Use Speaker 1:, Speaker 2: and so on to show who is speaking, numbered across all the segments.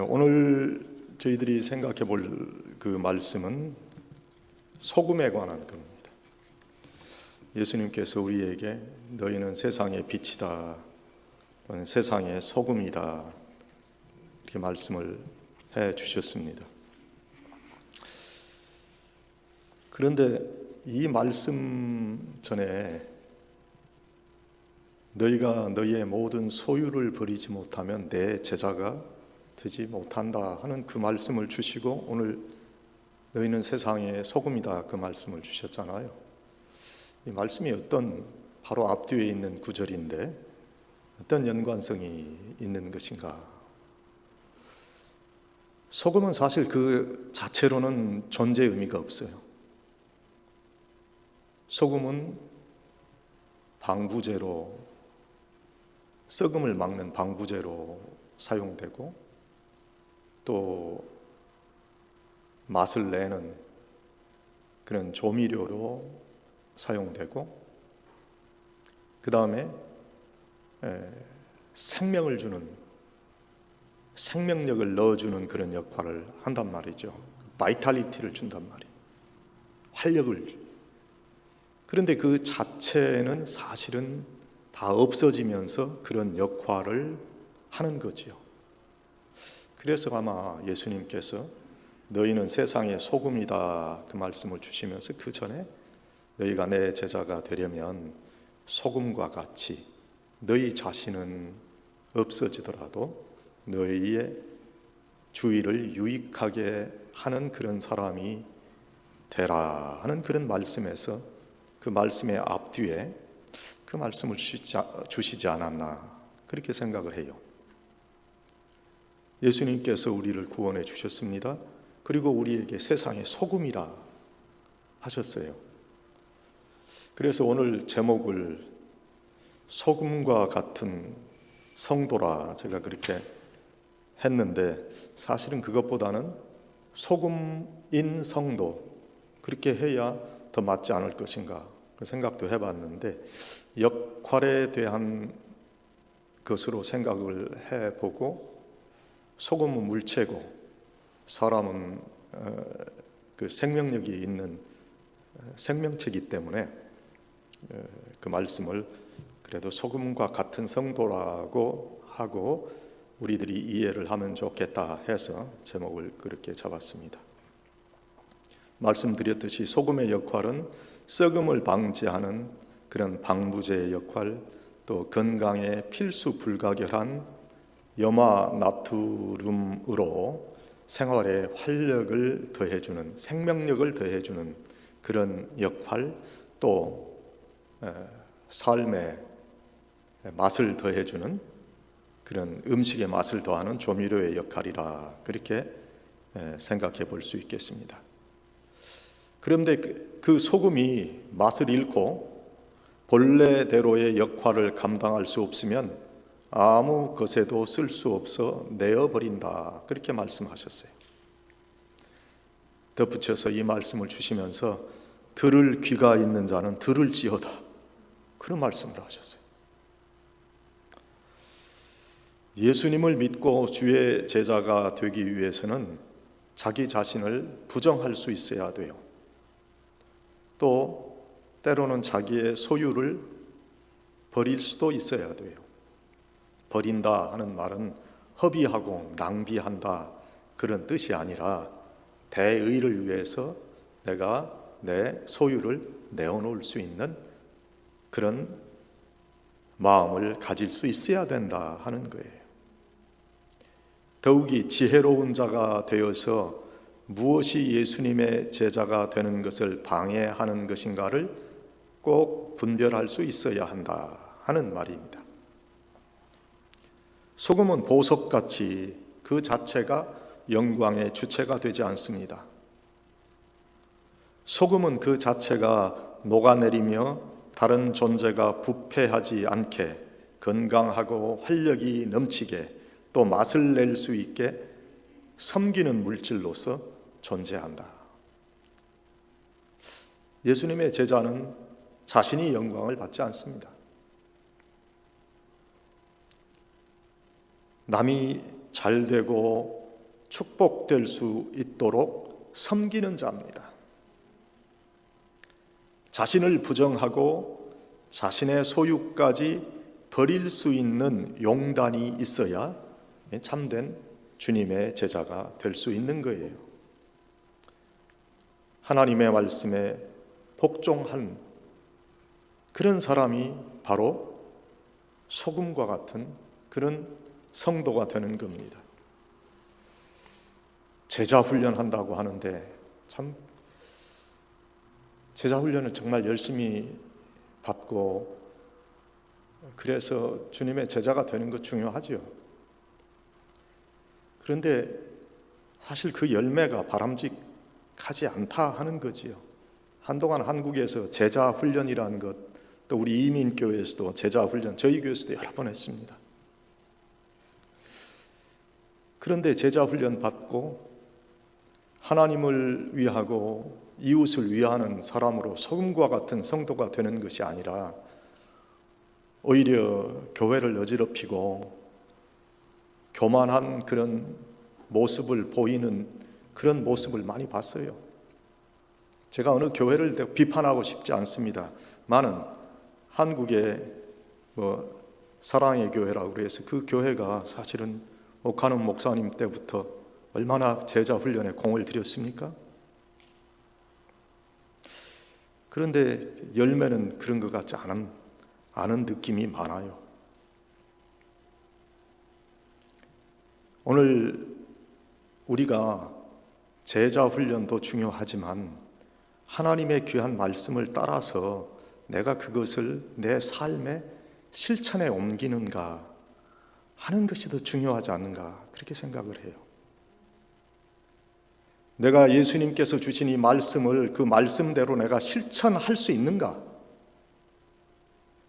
Speaker 1: 오늘 저희들이 생각해 볼 그 말씀은 소금에 관한 겁니다. 예수님께서 우리에게 너희는 세상의 빛이다, 또는 세상의 소금이다, 이렇게 말씀을 해 주셨습니다. 그런데 이 말씀 전에 너희가 너희의 모든 소유를 버리지 못하면 내 제자가 되지 못한다 하는 그 말씀을 주시고, 오늘 너희는 세상의 소금이다 그 말씀을 주셨잖아요. 이 말씀이 바로 앞뒤에 있는 구절인데 어떤 연관성이 있는 것인가? 소금은 사실 그 자체로는 존재 의미가 없어요. 소금은 방부제로, 썩음을 막는 방부제로 사용되고, 또 맛을 내는 그런 조미료로 사용되고, 그 다음에 생명을 주는, 생명력을 넣어주는 그런 역할을 한단 말이죠. 바이탈리티를 준단 말이에요. 활력을 주. 그런데 그 자체는 사실은 다 없어지면서 그런 역할을 하는 거지요. 그래서 아마 예수님께서 너희는 세상의 소금이다 그 말씀을 주시면서 그 전에 너희가 내 제자가 되려면 소금과 같이 너희 자신은 없어지더라도 너희의 주위를 유익하게 하는 그런 사람이 되라 하는 그런 말씀에서, 그 말씀의 앞뒤에 그 말씀을 주시지 않았나 그렇게 생각을 해요. 예수님께서 우리를 구원해 주셨습니다. 그리고 우리에게 세상의 소금이라 하셨어요. 그래서 오늘 제목을 소금과 같은 성도라 제가 그렇게 했는데, 사실은 그것보다는 소금인 성도 그렇게 해야 더 맞지 않을 것인가 그 생각도 해봤는데, 역할에 대한 것으로 생각을 해보고, 소금은 물체고 사람은 그 생명력이 있는 생명체이기 때문에 그 말씀을 그래도 소금과 같은 성도라고 하고 우리들이 이해를 하면 좋겠다 해서 제목을 그렇게 잡았습니다. 말씀드렸듯이 소금의 역할은 썩음을 방지하는 그런 방부제의 역할, 또 건강에 필수 불가결한 염화 나트륨으로 생활에 활력을 더해주는, 생명력을 더해주는 그런 역할, 또 삶의 맛을 더해주는 그런 음식의 맛을 더하는 조미료의 역할이라 그렇게 생각해 볼 수 있겠습니다. 그런데 그 소금이 맛을 잃고 본래대로의 역할을 감당할 수 없으면 아무 것에도 쓸 수 없어 내어버린다 그렇게 말씀하셨어요. 덧붙여서 이 말씀을 주시면서 들을 귀가 있는 자는 들을지어다 그런 말씀을 하셨어요. 예수님을 믿고 주의 제자가 되기 위해서는 자기 자신을 부정할 수 있어야 돼요. 또 때로는 자기의 소유를 버릴 수도 있어야 돼요. 버린다 하는 말은 허비하고 낭비한다 그런 뜻이 아니라 대의를 위해서 내가 내 소유를 내어놓을 수 있는 그런 마음을 가질 수 있어야 된다 하는 거예요. 더욱이 지혜로운 자가 되어서 무엇이 예수님의 제자가 되는 것을 방해하는 것인가를 꼭 분별할 수 있어야 한다 하는 말입니다. 소금은 보석같이 그 자체가 영광의 주체가 되지 않습니다. 소금은 그 자체가 녹아내리며 다른 존재가 부패하지 않게 건강하고 활력이 넘치게 또 맛을 낼 수 있게 섬기는 물질로서 존재한다. 예수님의 제자는 자신이 영광을 받지 않습니다. 남이 잘되고 축복될 수 있도록 섬기는 자입니다. 자신을 부정하고 자신의 소유까지 버릴 수 있는 용단이 있어야 참된 주님의 제자가 될 수 있는 거예요. 하나님의 말씀에 복종한 그런 사람이 바로 소금과 같은 그런 성도가 되는 겁니다. 제자 훈련한다고 하는데 참 제자 훈련을 정말 열심히 받고 그래서 주님의 제자가 되는 것 중요하죠. 그런데 사실 그 열매가 바람직하지 않다 하는 거지요. 한동안 한국에서 제자 훈련이라는 것, 또 우리 이민교회에서도 제자 훈련, 저희 교회에서도 여러 번 했습니다. 그런데 제자 훈련 받고 하나님을 위하고 이웃을 위하는 사람으로 소금과 같은 성도가 되는 것이 아니라 오히려 교회를 어지럽히고 교만한 그런 모습을 보이는 그런 모습을 많이 봤어요. 제가 어느 교회를 비판하고 싶지 않습니다. 많은 한국의 사랑의 교회라고 그래서 그 교회가 사실은 옥하는 목사님 때부터 얼마나 제자 훈련에 공을 들였습니까? 그런데 열매는 그런 것 같지 않은 느낌이 많아요. 오늘 우리가 제자 훈련도 중요하지만 하나님의 귀한 말씀을 따라서 내가 그것을 내 삶의 실천에 옮기는가 하는 것이 더 중요하지 않는가 그렇게 생각을 해요. 내가 예수님께서 주신 이 말씀을 그 말씀대로 내가 실천할 수 있는가?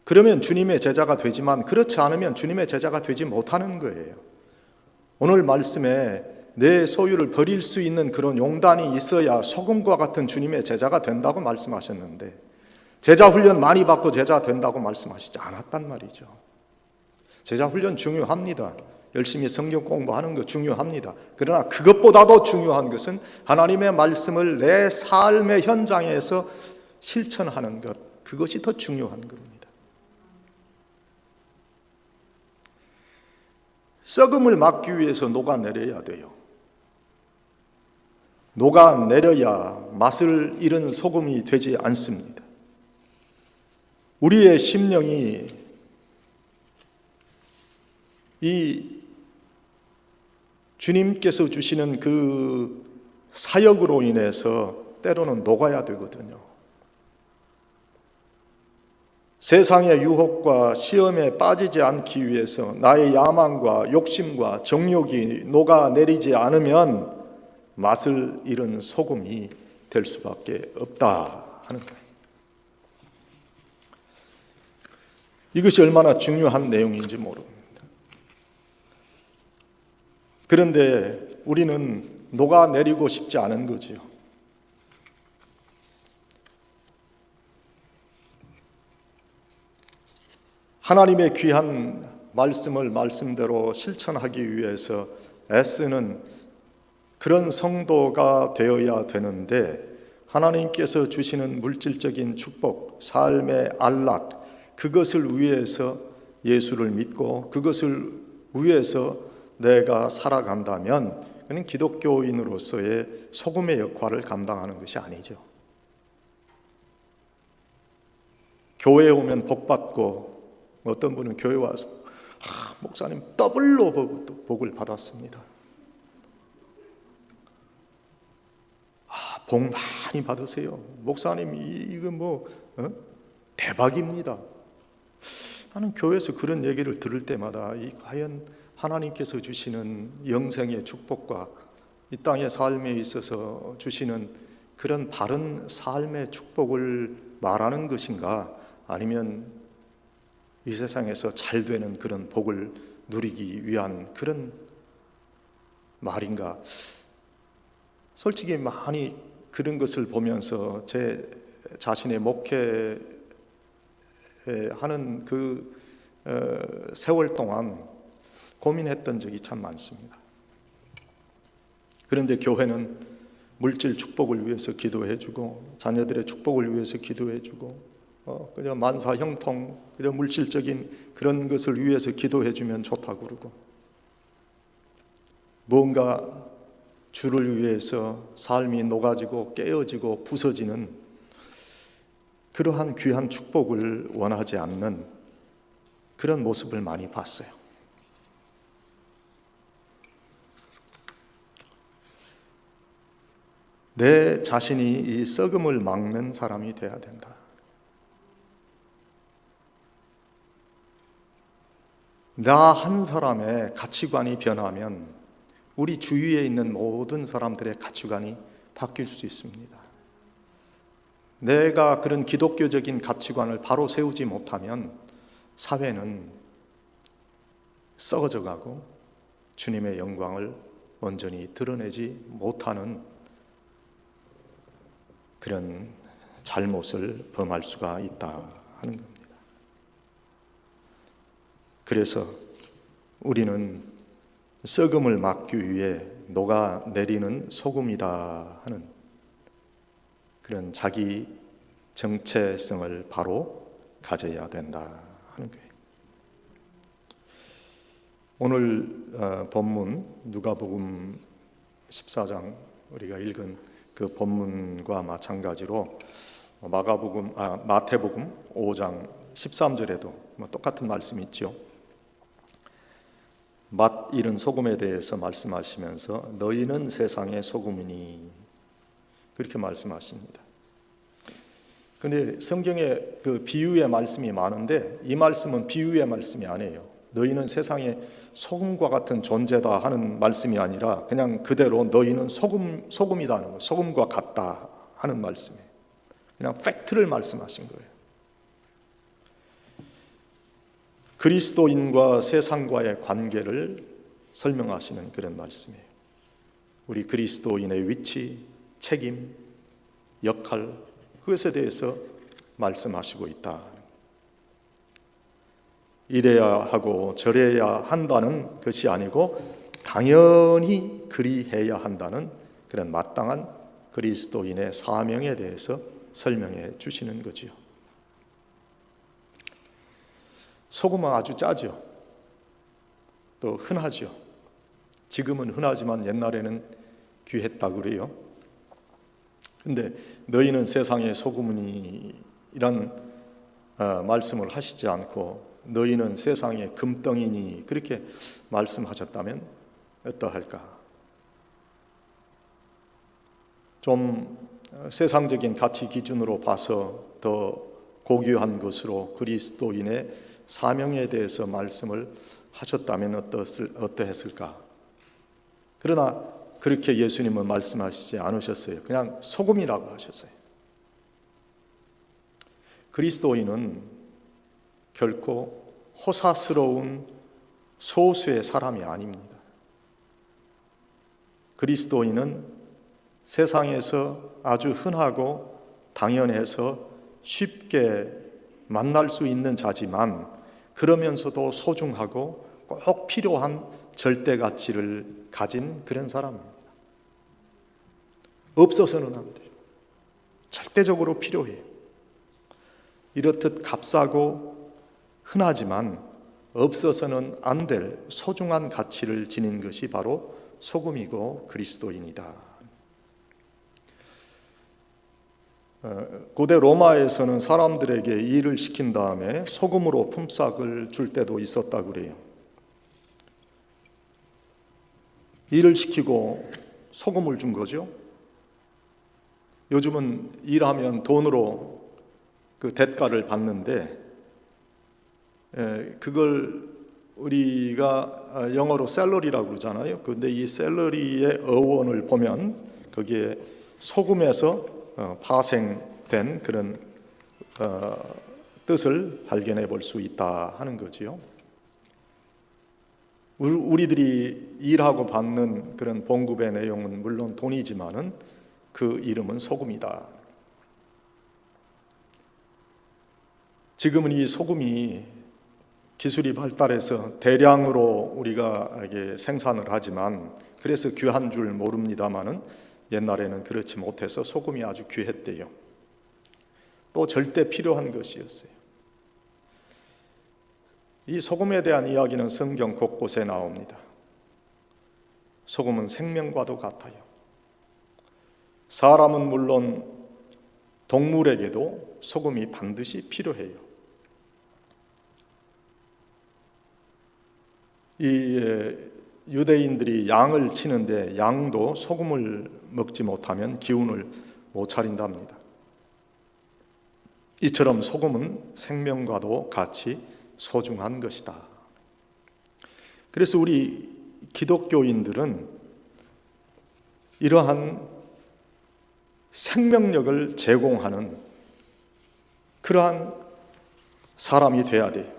Speaker 1: 그러면 주님의 제자가 되지만 그렇지 않으면 주님의 제자가 되지 못하는 거예요. 오늘 말씀에 내 소유를 버릴 수 있는 그런 용단이 있어야 소금과 같은 주님의 제자가 된다고 말씀하셨는데 제자 훈련 많이 받고 제자 된다고 말씀하시지 않았단 말이죠. 제자 훈련 중요합니다. 열심히 성경 공부하는 거 중요합니다. 그러나 그것보다도 중요한 것은 하나님의 말씀을 내 삶의 현장에서 실천하는 것, 그것이 더 중요한 겁니다. 썩음을 막기 위해서 녹아내려야 돼요. 녹아내려야 맛을 잃은 소금이 되지 않습니다. 우리의 심령이 이 주님께서 주시는 그 사역으로 인해서 때로는 녹아야 되거든요. 세상의 유혹과 시험에 빠지지 않기 위해서 나의 야망과 욕심과 정욕이 녹아내리지 않으면 맛을 잃은 소금이 될 수밖에 없다 하는 거예요. 이것이 얼마나 중요한 내용인지 모릅니다. 그런데 우리는 녹아내리고 싶지 않은 거지요. 하나님의 귀한 말씀을 말씀대로 실천하기 위해서 애쓰는 그런 성도가 되어야 되는데 하나님께서 주시는 물질적인 축복, 삶의 안락, 그것을 위해서 예수를 믿고 그것을 위해서 내가 살아간다면 그는 기독교인으로서의 소금의 역할을 감당하는 것이 아니죠. 교회에 오면 복받고 어떤 분은 교회 와서 목사님 더블로 복을 받았습니다. 복 많이 받으세요. 목사님 이거 대박입니다. 나는 교회에서 그런 얘기를 들을 때마다 과연 하나님께서 주시는 영생의 축복과 이 땅의 삶에 있어서 주시는 그런 바른 삶의 축복을 말하는 것인가 아니면 이 세상에서 잘 되는 그런 복을 누리기 위한 그런 말인가? 솔직히 많이 그런 것을 보면서 제 자신의 목회하는 그 세월 동안 고민했던 적이 참 많습니다. 그런데 교회는 물질 축복을 위해서 기도해주고 자녀들의 축복을 위해서 기도해주고 그저 만사 형통, 그저 물질적인 그런 것을 위해서 기도해주면 좋다고 그러고, 뭔가 주를 위해서 삶이 녹아지고 깨어지고 부서지는 그러한 귀한 축복을 원하지 않는 그런 모습을 많이 봤어요. 내 자신이 이 썩음을 막는 사람이 돼야 된다. 나 한 사람의 가치관이 변하면 우리 주위에 있는 모든 사람들의 가치관이 바뀔 수 있습니다. 내가 그런 기독교적인 가치관을 바로 세우지 못하면 사회는 썩어져 가고 주님의 영광을 온전히 드러내지 못하는 그런 잘못을 범할 수가 있다 하는 겁니다. 그래서 우리는 썩음을 막기 위해 녹아내리는 소금이다 하는 그런 자기 정체성을 바로 가져야 된다 하는 거예요. 오늘 본문 누가복음 14장 우리가 읽은 그 본문과 마찬가지로 마태복음 5장 13절에도 똑같은 말씀이 있죠. 맛 잃은 소금에 대해서 말씀하시면서 너희는 세상의 소금이니 그렇게 말씀하십니다. 그런데 성경에 그 비유의 말씀이 많은데 이 말씀은 비유의 말씀이 아니에요. 너희는 세상의 소금과 같은 존재다 하는 말씀이 아니라 그냥 그대로 너희는 소금이다는 거예요. 소금과 같다 하는 말씀이에요. 그냥 팩트를 말씀하신 거예요. 그리스도인과 세상과의 관계를 설명하시는 그런 말씀이에요. 우리 그리스도인의 위치, 책임, 역할, 그것에 대해서 말씀하시고 있다. 이래야 하고 저래야 한다는 것이 아니고 당연히 그리해야 한다는 그런 마땅한 그리스도인의 사명에 대해서 설명해 주시는 거지요. 소금은 아주 짜죠. 또 흔하죠. 지금은 흔하지만 옛날에는 귀했다고 그래요. 근데 너희는 세상의 소금이니 이런 말씀을 하시지 않고 너희는 세상의 금덩이니 그렇게 말씀하셨다면 어떠할까? 좀 세상적인 가치 기준으로 봐서 더 고귀한 것으로 그리스도인의 사명에 대해서 말씀을 하셨다면 어떠했을까? 그러나 그렇게 예수님은 말씀하시지 않으셨어요. 그냥 소금이라고 하셨어요. 그리스도인은 결코 호사스러운 소수의 사람이 아닙니다. 그리스도인은 세상에서 아주 흔하고 당연해서 쉽게 만날 수 있는 자지만 그러면서도 소중하고 꼭 필요한 절대 가치를 가진 그런 사람입니다. 없어서는 안 돼요. 절대적으로 필요해요. 이렇듯 값싸고 흔하지만 없어서는 안 될 소중한 가치를 지닌 것이 바로 소금이고 그리스도인이다. 고대 로마에서는 사람들에게 일을 시킨 다음에 소금으로 품삯을 줄 때도 있었다고 그래요. 일을 시키고 소금을 준 거죠. 요즘은 일하면 돈으로 그 대가를 받는데 그걸 우리가 영어로 샐러리라고 그러잖아요. 그런데 이 샐러리의 어원을 보면 거기에 소금에서 파생된 그런 뜻을 발견해 볼 수 있다 하는 거지요. 우리들이 일하고 받는 그런 봉급의 내용은 물론 돈이지만은 그 이름은 소금이다. 지금은 이 소금이 기술이 발달해서 대량으로 우리가 이게 생산을 하지만 그래서 귀한 줄 모릅니다마는 옛날에는 그렇지 못해서 소금이 아주 귀했대요. 또 절대 필요한 것이었어요. 이 소금에 대한 이야기는 성경 곳곳에 나옵니다. 소금은 생명과도 같아요. 사람은 물론 동물에게도 소금이 반드시 필요해요. 이 유대인들이 양을 치는데 양도 소금을 먹지 못하면 기운을 못 차린답니다. 이처럼 소금은 생명과도 같이 소중한 것이다. 그래서 우리 기독교인들은 이러한 생명력을 제공하는 그러한 사람이 돼야 돼요.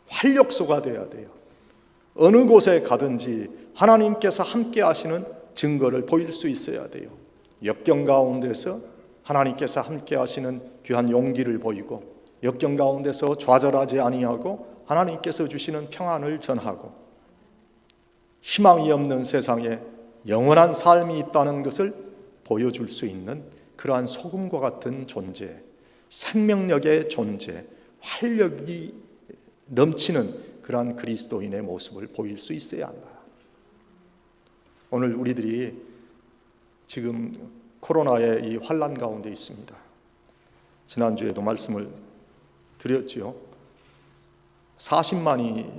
Speaker 1: 활력소가 돼야 돼요. 어느 곳에 가든지 하나님께서 함께 하시는 증거를 보일 수 있어야 돼요. 역경 가운데서 하나님께서 함께 하시는 귀한 용기를 보이고, 역경 가운데서 좌절하지 아니하고 하나님께서 주시는 평안을 전하고, 희망이 없는 세상에 영원한 삶이 있다는 것을 보여줄 수 있는 그러한 소금과 같은 존재, 생명력의 존재, 활력이 넘치는 그러한 그리스도인의 모습을 보일 수 있어야 한다. 오늘 우리들이 지금 코로나의 이 환난 가운데 있습니다. 지난주에도 말씀을 드렸지요. 40만이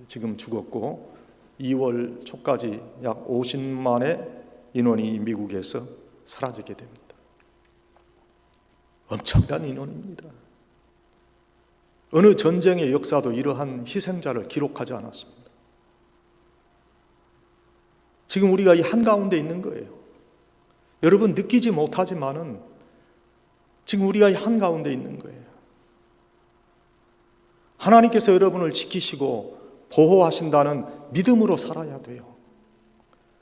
Speaker 1: 지금 죽었고 2월 초까지 약 50만의 인원이 미국에서 사라지게 됩니다. 엄청난 인원입니다. 어느 전쟁의 역사도 이러한 희생자를 기록하지 않았습니다. 지금 우리가 이 한가운데 있는 거예요. 여러분 느끼지 못하지만은 지금 우리가 이 한가운데 있는 거예요. 하나님께서 여러분을 지키시고 보호하신다는 믿음으로 살아야 돼요.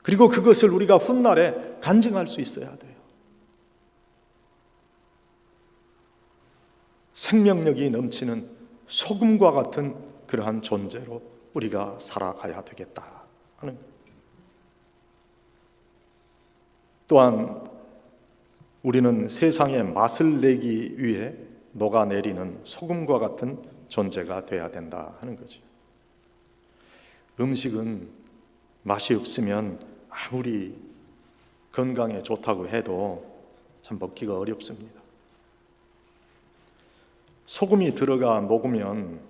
Speaker 1: 그리고 그것을 우리가 훗날에 간증할 수 있어야 돼요. 생명력이 넘치는 소금과 같은 그러한 존재로 우리가 살아가야 되겠다 하는. 또한 우리는 세상에 맛을 내기 위해 녹아내리는 소금과 같은 존재가 돼야 된다 하는 거죠. 음식은 맛이 없으면 아무리 건강에 좋다고 해도 참 먹기가 어렵습니다. 소금이 들어가 녹으면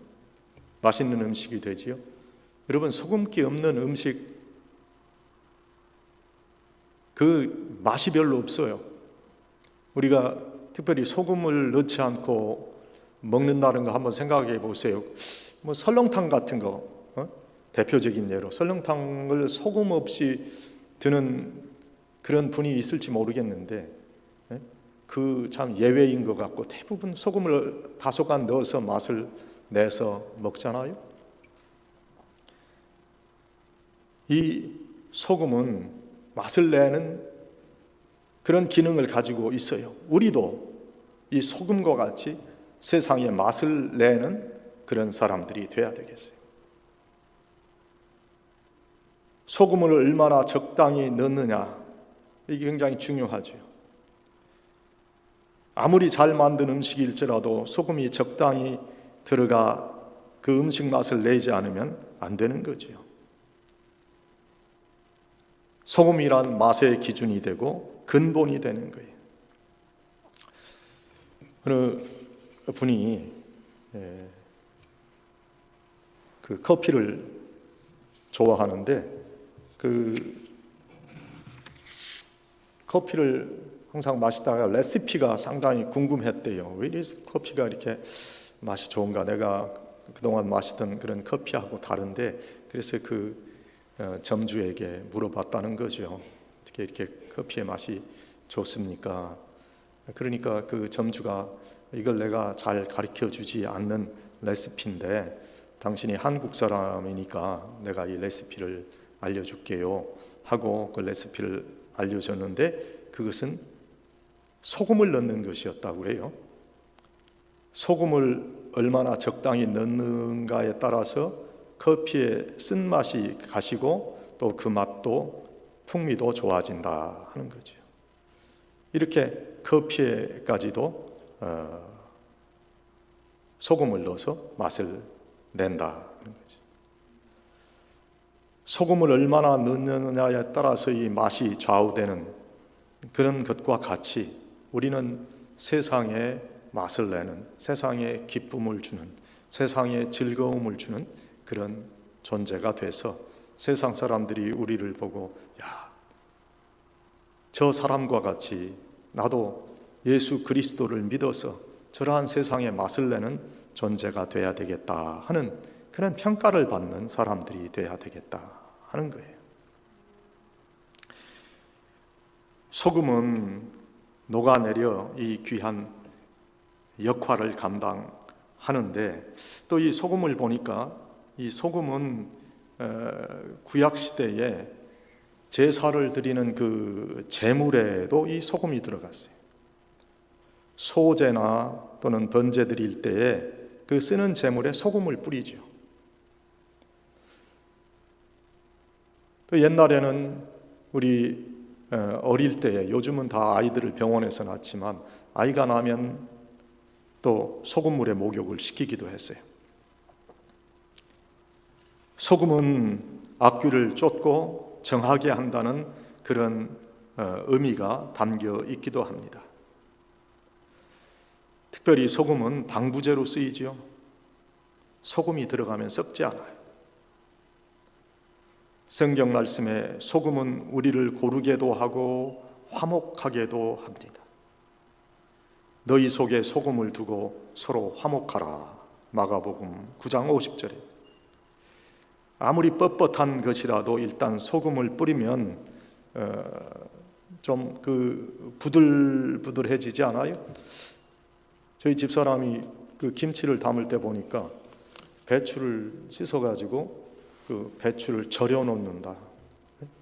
Speaker 1: 맛있는 음식이 되지요. 여러분 소금기 없는 음식 그 맛이 별로 없어요. 우리가 특별히 소금을 넣지 않고 먹는다는 거 한번 생각해 보세요. 뭐 설렁탕 같은 거, 대표적인 예로 설렁탕을 소금 없이 드는 그런 분이 있을지 모르겠는데 그 참 예외인 것 같고 대부분 소금을 다소간 넣어서 맛을 내서 먹잖아요. 이 소금은 맛을 내는 그런 기능을 가지고 있어요. 우리도 이 소금과 같이 세상에 맛을 내는 그런 사람들이 돼야 되겠어요. 소금을 얼마나 적당히 넣느냐, 이게 굉장히 중요하죠. 아무리 잘 만든 음식일지라도 소금이 적당히 들어가 그 음식 맛을 내지 않으면 안 되는 거죠. 소금이란 맛의 기준이 되고 근본이 되는 거예요. 어느 분이 그 커피를 좋아하는데 그 커피를 항상 마시다가 레시피가 상당히 궁금했대요. 왜 이 커피가 이렇게 맛이 좋은가? 내가 그동안 마시던 그런 커피하고 다른데, 그래서 그 점주에게 물어봤다는 거죠. 어떻게 이렇게 커피의 맛이 좋습니까? 그러니까 그 점주가 이걸 내가 잘 가르쳐 주지 않는 레시피인데 당신이 한국 사람이니까 내가 이 레시피를 알려줄게요 하고 그 레시피를 알려줬는데 그것은 소금을 넣는 것이었다고 해요. 소금을 얼마나 적당히 넣는가에 따라서 커피의 쓴맛이 가시고 또 그 맛도 풍미도 좋아진다 하는 거죠. 이렇게 커피에까지도 소금을 넣어서 맛을 낸다 하는 거죠. 소금을 얼마나 넣느냐에 따라서 이 맛이 좌우되는 그런 것과 같이 우리는 세상에 맛을 내는, 세상에 기쁨을 주는, 세상에 즐거움을 주는 그런 존재가 돼서 세상 사람들이 우리를 보고 야, 저 사람과 같이 나도 예수 그리스도를 믿어서 저러한 세상에 맛을 내는 존재가 돼야 되겠다 하는 그런 평가를 받는 사람들이 돼야 되겠다 하는 거예요. 소금은 녹아내려 이 귀한 역할을 감당하는데, 또 이 소금을 보니까 이 소금은 구약 시대에 제사를 드리는 그 제물에도 이 소금이 들어갔어요. 소제나 또는 번제 드릴 때에 그 쓰는 제물에 소금을 뿌리죠. 또 옛날에는 우리 어릴 때에, 요즘은 다 아이들을 병원에서 낳지만 아이가 나면 또 소금물에 목욕을 시키기도 했어요. 소금은 악귀를 쫓고 정하게 한다는 그런 의미가 담겨 있기도 합니다. 특별히 소금은 방부제로 쓰이죠. 소금이 들어가면 썩지 않아요. 성경 말씀에 소금은 우리를 고르게도 하고 화목하게도 합니다. 너희 속에 소금을 두고 서로 화목하라. 마가복음 9장 50절에. 아무리 뻣뻣한 것이라도 일단 소금을 뿌리면 좀 그 부들부들해지지 않아요? 저희 집사람이 그 김치를 담을 때 보니까 배추를 씻어가지고 그 배추를 절여 놓는다.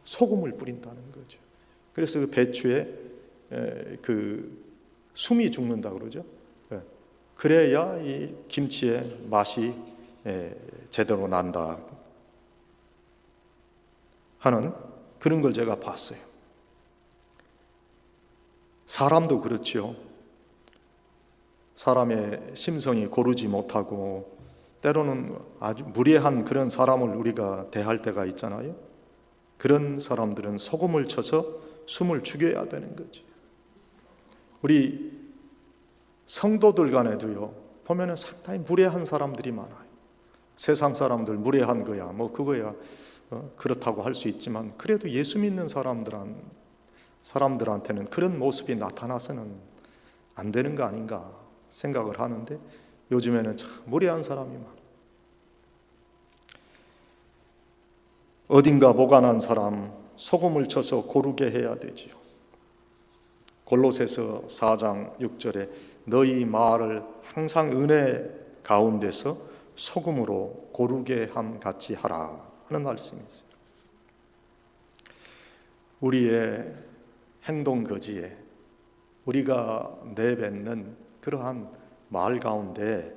Speaker 1: 소금을 뿌린다는 거죠. 그래서 그 배추에 그 숨이 죽는다 그러죠. 그래야 이 김치의 맛이 제대로 난다 하는 그런 걸 제가 봤어요. 사람도 그렇죠. 사람의 심성이 고르지 못하고 때로는 아주 무례한 그런 사람을 우리가 대할 때가 있잖아요. 그런 사람들은 소금을 쳐서 숨을 죽여야 되는 거죠. 우리 성도들 간에도요, 보면은 상당히 무례한 사람들이 많아요. 세상 사람들 무례한 거야, 뭐 그거야 그렇다고 할 수 있지만, 그래도 예수 믿는 사람들한테는 그런 모습이 나타나서는 안 되는 거 아닌가 생각을 하는데, 요즘에는 참 무례한 사람이 많아요. 어딘가 보관한 사람 소금을 쳐서 고르게 해야 되지요. 골로새서 4장 6절에 너희 말을 항상 은혜 가운데서 소금으로 고르게 함 같이 하라 하는 말씀이 있어요. 우리의 행동 거지에 우리가 내뱉는 그러한 말 가운데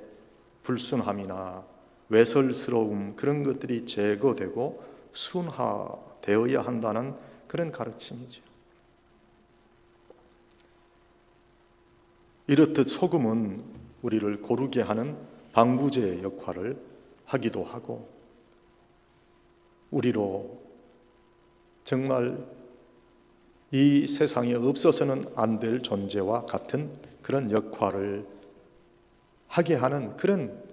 Speaker 1: 불순함이나 외설스러움, 그런 것들이 제거되고 순화되어야 한다는 그런 가르침이죠. 이렇듯 소금은 우리를 고르게 하는 방부제의 역할을 하기도 하고, 우리로 정말 이 세상에 없어서는 안 될 존재와 같은 그런 역할을 하게 하는 그런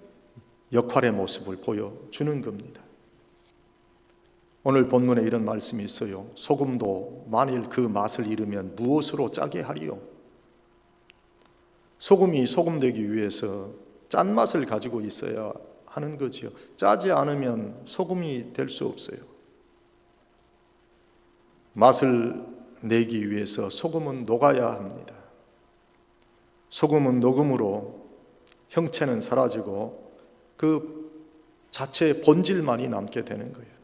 Speaker 1: 역할의 모습을 보여주는 겁니다. 오늘 본문에 이런 말씀이 있어요. 소금도 만일 그 맛을 잃으면 무엇으로 짜게 하리요? 소금이 소금되기 위해서 짠맛을 가지고 있어야 하는 거지요. 짜지 않으면 소금이 될 수 없어요. 맛을 내기 위해서 소금은 녹아야 합니다. 소금은 녹음으로 형체는 사라지고 그 자체의 본질만이 남게 되는 거예요.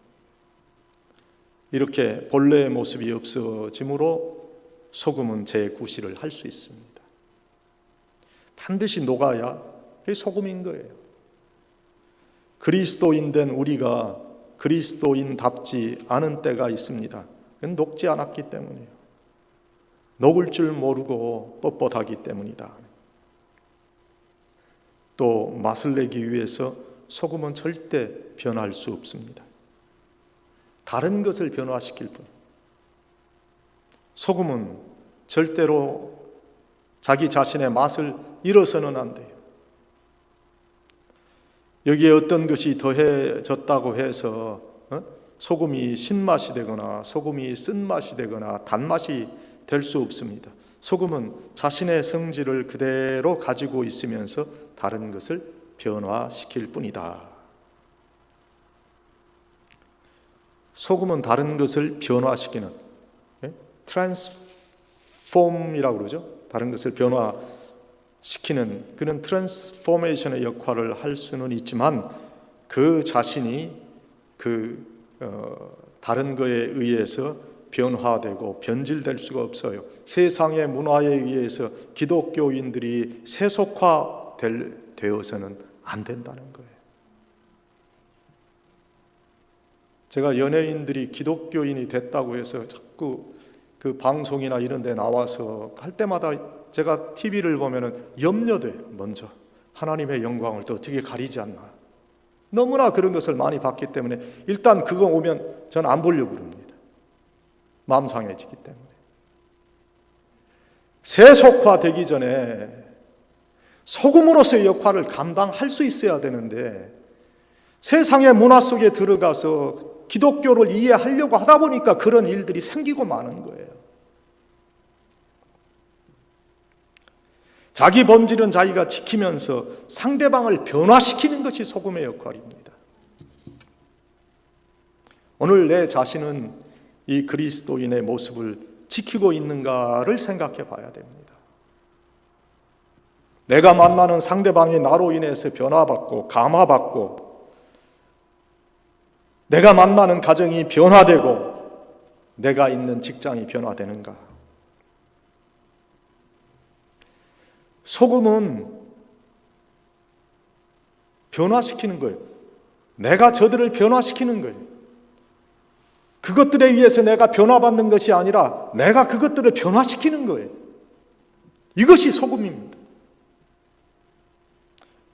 Speaker 1: 이렇게 본래의 모습이 없어짐으로 소금은 재구실을 할 수 있습니다. 반드시 녹아야 그게 소금인 거예요. 그리스도인 된 우리가 그리스도인답지 않은 때가 있습니다. 그건 녹지 않았기 때문이에요. 녹을 줄 모르고 뻣뻣하기 때문이다. 또 맛을 내기 위해서 소금은 절대 변화할 수 없습니다. 다른 것을 변화시킬 뿐. 소금은 절대로 자기 자신의 맛을 잃어서는 안 돼요. 여기에 어떤 것이 더해졌다고 해서 소금이 신맛이 되거나 소금이 쓴맛이 되거나 단맛이 될 수 없습니다. 소금은 자신의 성질을 그대로 가지고 있으면서 다른 것을 변화시킬 뿐이다. 소금은 다른 것을 변화시키는 트랜스폼이라고 그러죠. 다른 것을 변화시키는 그런 트랜스포메이션의 역할을 할 수는 있지만 그 자신이 다른 거에 의해서 변화되고 변질될 수가 없어요. 세상의 문화에 의해서 기독교인들이 세속화되어서는 안 된다는 거예요. 제가 연예인들이 기독교인이 됐다고 해서 자꾸 그 방송이나 이런 데 나와서 할 때마다 제가 TV를 보면은 염려돼요. 먼저 하나님의 영광을 또 어떻게 가리지 않나. 너무나 그런 것을 많이 봤기 때문에 일단 그거 오면 저는 안 보려고 그럽니다. 마음 상해지기 때문에. 세속화되기 전에 소금으로서의 역할을 감당할 수 있어야 되는데 세상의 문화 속에 들어가서 기독교를 이해하려고 하다 보니까 그런 일들이 생기고 마는 거예요. 자기 본질은 자기가 지키면서 상대방을 변화시키는 것이 소금의 역할입니다. 오늘 내 자신은 이 그리스도인의 모습을 지키고 있는가를 생각해 봐야 됩니다. 내가 만나는 상대방이 나로 인해서 변화받고 감화받고 내가 만나는 가정이 변화되고 내가 있는 직장이 변화되는가? 소금은 변화시키는 거예요. 내가 저들을 변화시키는 거예요. 그것들에 의해서 내가 변화받는 것이 아니라 내가 그것들을 변화시키는 거예요. 이것이 소금입니다.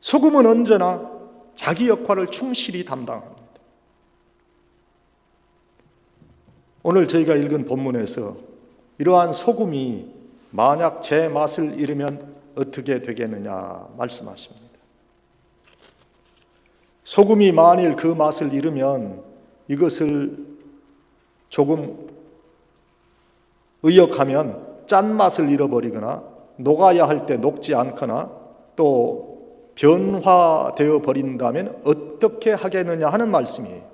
Speaker 1: 소금은 언제나 자기 역할을 충실히 담당합니다. 오늘 저희가 읽은 본문에서 이러한 소금이 만약 제 맛을 잃으면 어떻게 되겠느냐 말씀하십니다. 소금이 만일 그 맛을 잃으면 이것을 조금 의역하면 짠맛을 잃어버리거나 녹아야 할 때 녹지 않거나 또 변화되어 버린다면 어떻게 하겠느냐 하는 말씀이에요.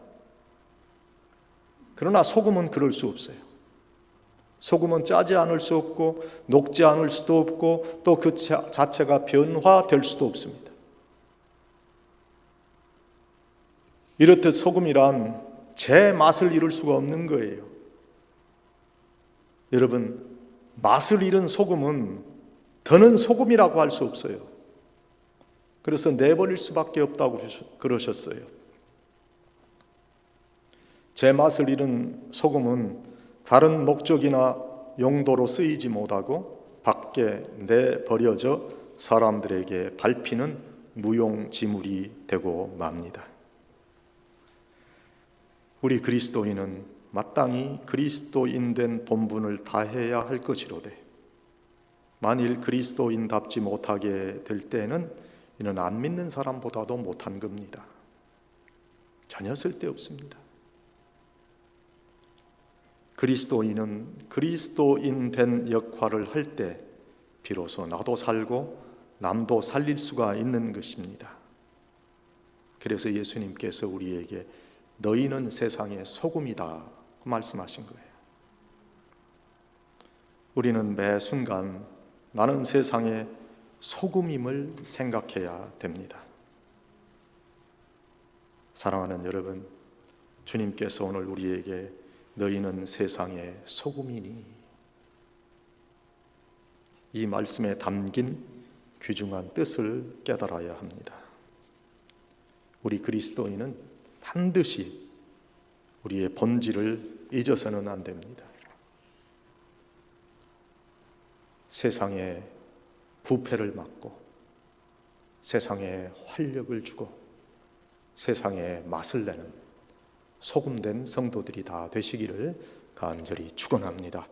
Speaker 1: 그러나 소금은 그럴 수 없어요. 소금은 짜지 않을 수 없고 녹지 않을 수도 없고 또 그 자체가 변화될 수도 없습니다. 이렇듯 소금이란 제 맛을 잃을 수가 없는 거예요. 여러분, 맛을 잃은 소금은 더는 소금이라고 할 수 없어요. 그래서 내버릴 수밖에 없다고 그러셨어요. 제 맛을 잃은 소금은 다른 목적이나 용도로 쓰이지 못하고 밖에 내버려져 사람들에게 밟히는 무용지물이 되고 맙니다. 우리 그리스도인은 마땅히 그리스도인 된 본분을 다해야 할 것이로되 만일 그리스도인답지 못하게 될 때는 이는 안 믿는 사람보다도 못한 겁니다. 전혀 쓸데없습니다. 그리스도인은 그리스도인 된 역할을 할 때 비로소 나도 살고 남도 살릴 수가 있는 것입니다. 그래서 예수님께서 우리에게 너희는 세상의 소금이다 말씀하신 거예요. 우리는 매 순간 나는 세상의 소금임을 생각해야 됩니다. 사랑하는 여러분, 주님께서 오늘 우리에게 너희는 세상의 소금이니 이 말씀에 담긴 귀중한 뜻을 깨달아야 합니다. 우리 그리스도인은 반드시 우리의 본질을 잊어서는 안 됩니다. 세상의 부패를 막고 세상에 활력을 주고 세상에 맛을 내는 소금된 성도들이 다 되시기를 간절히 축원합니다.